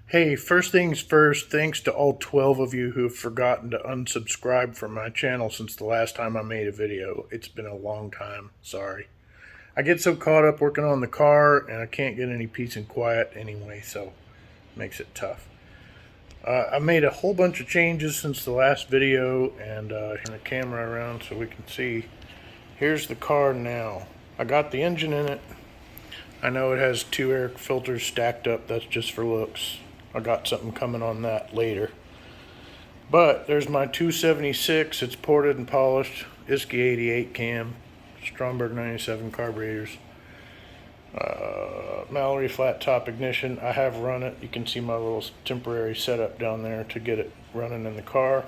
Hey, first things first, thanks to all 12 of you who have forgotten to unsubscribe from my channel since the last time I made a video. It's been a long time, sorry. I get so caught up working on the car and I can't get any peace and quiet anyway, so it makes it tough. I made a whole bunch of changes since the last video and turn the camera around so we can see. Here's the car now. I got the engine in it. I know it has 2 air filters stacked up, that's just for looks. I got something coming on that later. But there's my 276. It's ported and polished. Isky 88 cam. Stromberg 97 carburetors. Mallory flat top ignition. I have run it. You can see my little temporary setup down there to get it running in the car.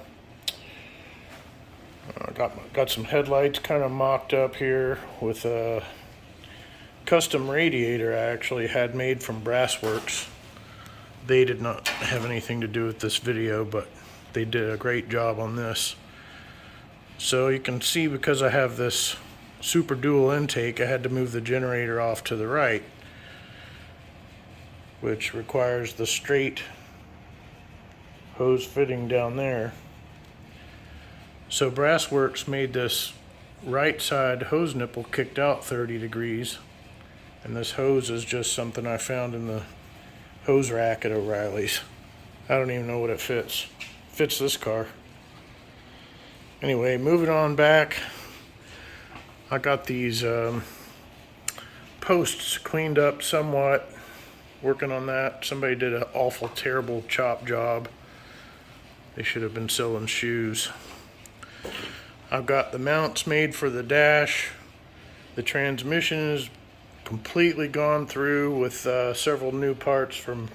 Got some headlights kind of mocked up here with a custom radiator I actually had made from Brassworks. They did not have anything to do with this video, but they did a great job on this. So you can see, because I have this super dual intake, I had to move the generator off to the right, which requires the straight hose fitting down there. So Brassworks made this right side hose nipple kicked out 30 degrees, and this hose is just something I found in the hose rack at O'Reilly's. I don't even know what it fits. Fits this car. Anyway, moving on back. I got these posts cleaned up somewhat. Working on that. Somebody did an awful, terrible chop job. They should have been selling shoes. I've got the mounts made for the dash. The transmission is completely gone through with several new parts from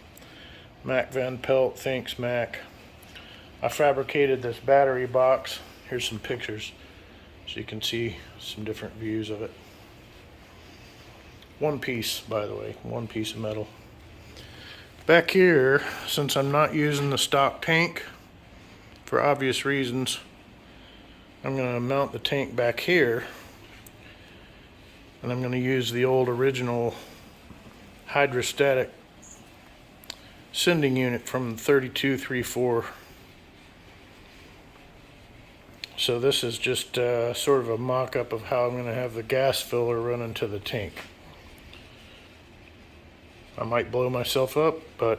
Mac Van Pelt. Thanks, Mac. I fabricated this battery box. Here's some pictures so you can see some different views of it. One piece, by the way, one piece of metal. Back here, since I'm not using the stock tank for obvious reasons, I'm going to mount the tank back here. And I'm going to use the old original hydrostatic sending unit from 3234. So this is just sort of a mock-up of how I'm going to have the gas filler run into the tank. I might blow myself up, but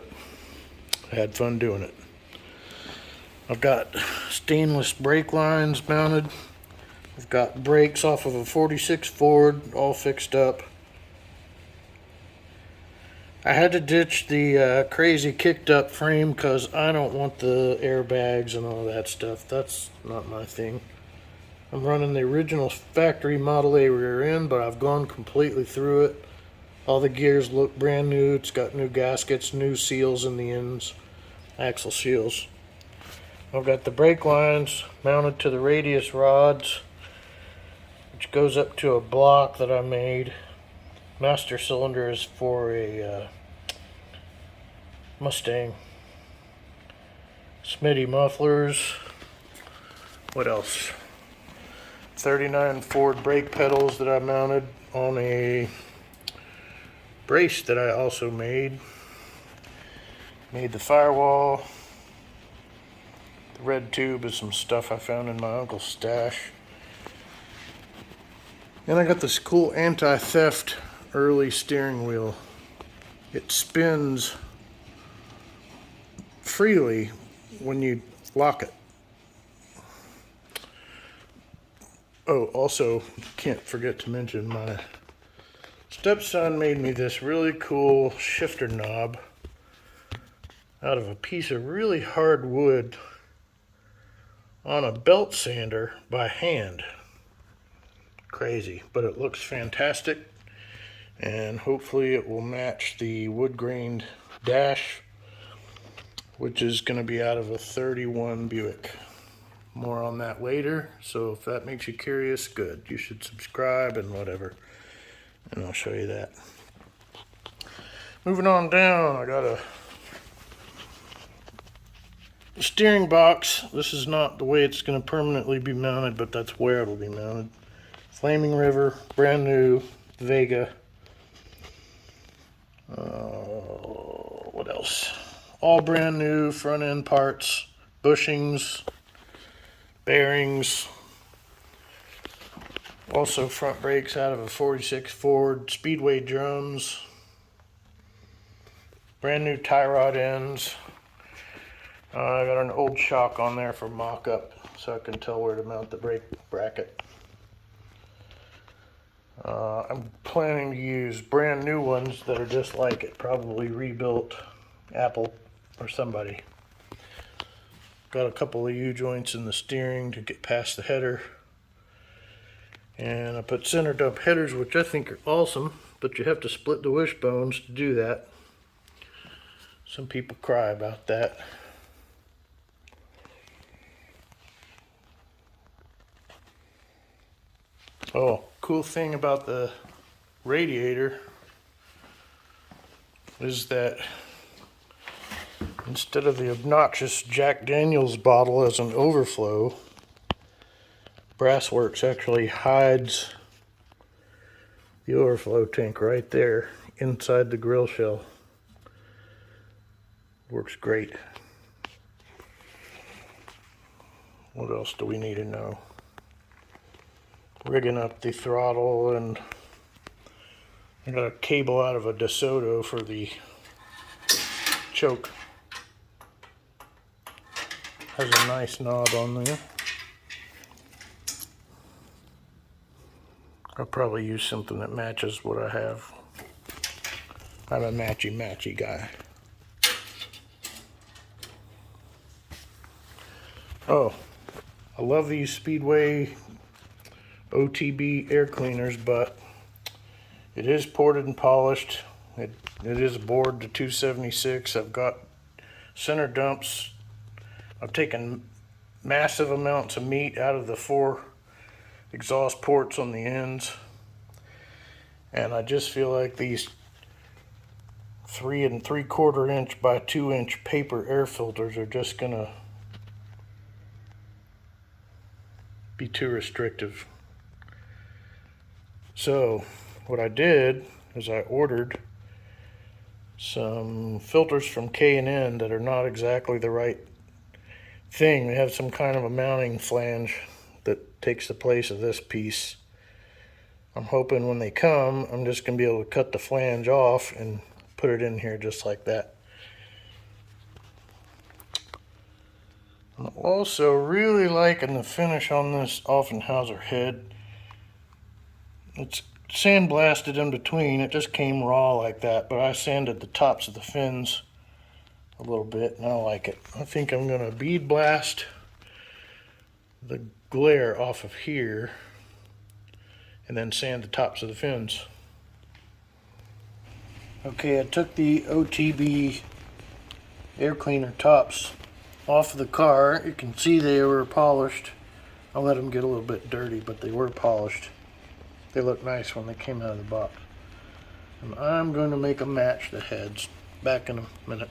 I had fun doing it. I've got stainless brake lines mounted. I've got brakes off of a 46 Ford, all fixed up. I had to ditch the crazy kicked up frame because I don't want the airbags and all that stuff. That's not my thing. I'm running the original factory Model A rear end, but I've gone completely through it. All the gears look brand new. It's got new gaskets, new seals in the ends, axle seals. I've got the brake lines mounted to the radius rods, which goes up to a block that I made. Master cylinder is for a Mustang. Smitty mufflers. What else? 39 Ford brake pedals that I mounted on a brace that I also made. Made the firewall. The red tube is some stuff I found in my uncle's stash. And I got this cool anti-theft early steering wheel. It spins freely when you lock it. Oh, also, can't forget to mention my stepson made me this really cool shifter knob out of a piece of really hard wood on a belt sander by hand. Crazy, but it looks fantastic, and hopefully it will match the wood grained dash, which is going to be out of a 31 Buick. More on that later, so if that makes you curious, good. You should subscribe and whatever, and I'll show you that. Moving on down, I got a steering box. This is not the way it's going to permanently be mounted, but that's where it'll be mounted. Flaming River, brand new, Vega. What else? all brand new front end parts, bushings, bearings, also front brakes out of a 46 Ford, Speedway drums, brand new tie rod ends. I got an old shock on there for mock-up so I can tell where to mount the brake bracket. I'm planning to use brand new ones that are just like it, probably rebuilt Apple or somebody. Got a couple of U-joints in the steering to get past the header. And I put center dump headers, which I think are awesome, but you have to split the wishbones to do that. Some people cry about that. Oh, cool thing about the radiator is that instead of the obnoxious Jack Daniels bottle as an overflow, Brassworks actually hides the overflow tank right there inside the grill shell. Works great. What else do we need to know? Rigging up the throttle, and I got a cable out of a DeSoto for the choke. Has a nice knob on there. I'll probably use something that matches what I have. I'm a matchy guy. Oh, I love these Speedway OTB air cleaners, but it is ported and polished. It is bored to 276. I've got center dumps. I've taken massive amounts of meat out of the 4 exhaust ports on the ends, and I just feel like these 3 3/4 inch by 2 inch paper air filters are just gonna be too restrictive. So what I did is I ordered some filters from K&N that are not exactly the right thing. They have some kind of a mounting flange that takes the place of this piece. I'm hoping when they come, I'm just going to be able to cut the flange off and put it in here just like that. I'm also really liking the finish on this Offenhauser head. It's sandblasted in between. It just came raw like that, but I sanded the tops of the fins a little bit, and I like it. I think I'm going to bead blast the glare off of here and then sand the tops of the fins. Okay, I took the OTB air cleaner tops off of the car. You can see they were polished. I let them get a little bit dirty, but they were polished. They look nice when they came out of the box. And I'm going to make them match the heads. Back in a minute.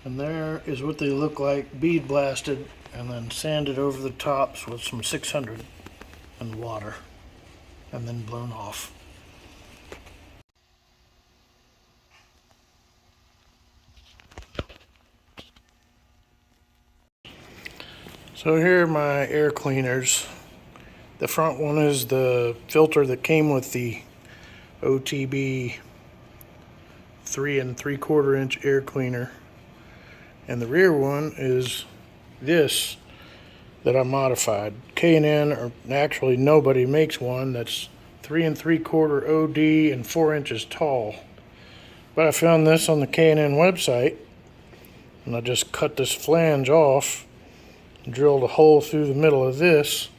And there is what they look like, bead blasted and then sanded over the tops with some 600 and water, and then blown off. So here are my air cleaners. The front one is the filter that came with the OTB 3 3/4 inch air cleaner. And the rear one is this that I modified. K&N, or actually nobody makes one that's 3 3/4 OD and 4 inches tall. But I found this on the K&N website, and I just cut this flange off, drilled a hole through the middle of this,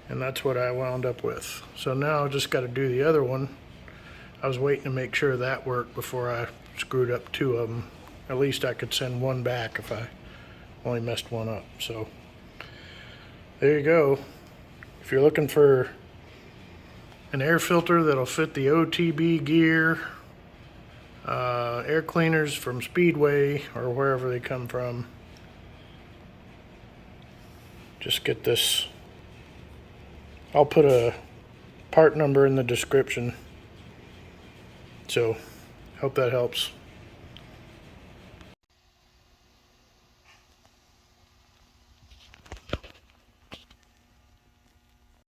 and that's what I wound up with. So now I just got to do the other one. I was waiting to make sure that worked before I screwed up 2 of them. At least I could send one back if I only messed one up. So there you go. If you're looking for an air filter that'll fit the OTB gear, air cleaners from Speedway or wherever they come from, just get this. I'll put a part number in the description. So hope that helps.